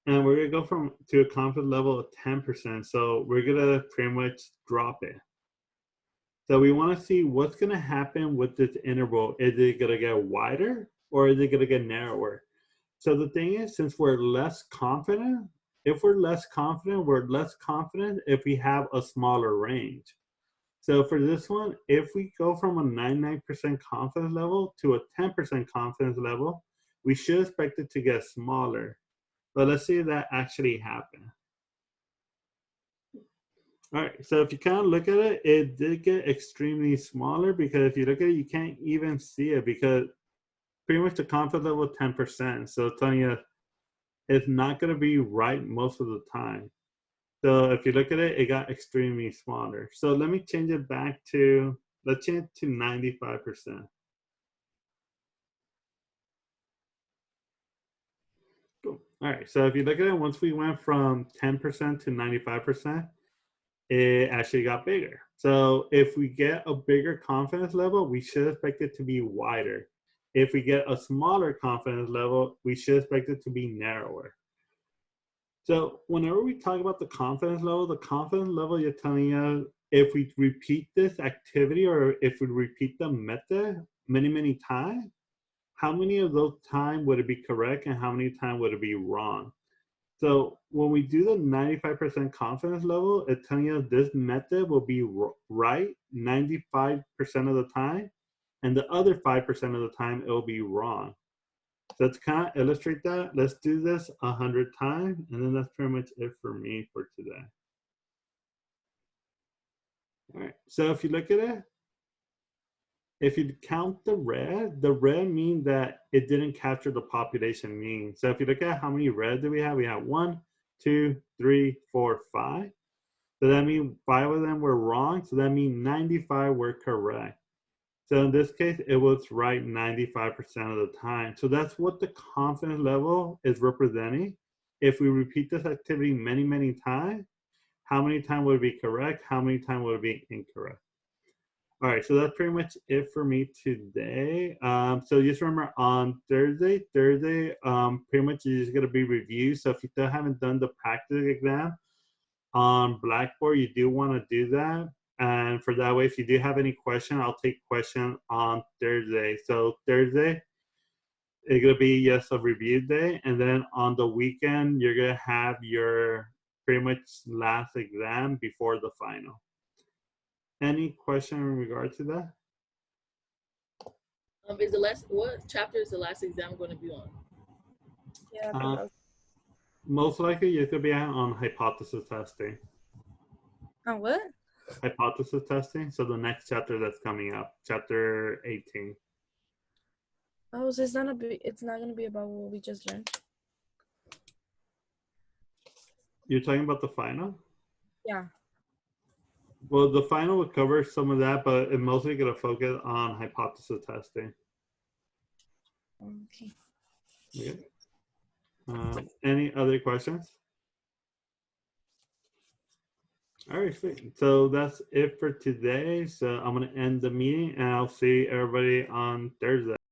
A: and we're going to go to a confidence level of 10%. So we're going to pretty much drop it. So we want to see what's going to happen with this interval. Is it going to get wider or is it going to get narrower? So the thing is, since we're less confident, if we're less confident if we have a smaller range. So for this one, if we go from a 99% confidence level to a 10% confidence level, we should expect it to get smaller. But let's see if that actually happened. All right, so if you kind of look at it, it did get extremely smaller because if you look at it, you can't even see it because pretty much the confidence level is 10%. So it's telling you it's not going to be right most of the time. So if you look at it, it got extremely smaller. So let me change it back to, let's change it to 95%. Cool. All right, so if you look at it, once we went from 10% to 95%, it actually got bigger. So if we get a bigger confidence level, we should expect it to be wider. if we get a smaller confidence level, we should expect it to be narrower. So whenever we talk about the confidence level, you're telling us if we repeat this activity or if we repeat the method many, many times, how many of those times would it be correct and how many times would it be wrong? So when we do the 95% confidence level, it's telling us this method will be right 95% of the time, and the other 5% of the time it will be wrong. So to kind of illustrate that, let's do this 100 times, and then that's pretty much it for me for today. All right, so if you look at it, if you count the red means that it didn't capture the population mean. So if you look at how many red do we have 1, 2, 3, 4, 5. So that means 5 of them were wrong. So that means 95 were correct. So in this case, it was right 95% of the time. So that's what the confidence level is representing. If we repeat this activity many, many times, how many times would it be correct? How many times would it be incorrect? All right, so that's pretty much it for me today. So just remember on Thursday, pretty much it's just gonna be reviewed. So if you still haven't done the practice exam on Blackboard, you do wanna do that. And for that way, if you do have any question, I'll take question on Thursday. So Thursday, it's gonna be yes a review day, and then on the weekend, you're gonna have your pretty much last exam before the final. Any question in regard to that?
C: Is what chapter is the last exam going to be on?
B: Yeah.
A: Most likely, it's gonna be on hypothesis testing.
B: On what?
A: Hypothesis testing. So the next chapter that's coming up, chapter 18.
B: Oh, so it's not gonna be about what we just learned.
A: You're talking about the final?
B: Yeah.
A: Well, the final will cover some of that, but it's mostly going to focus on hypothesis testing.
B: Okay.
A: Okay. Any other questions? All right, sweet. So that's it for today. So I'm going to end the meeting, and I'll see everybody on Thursday.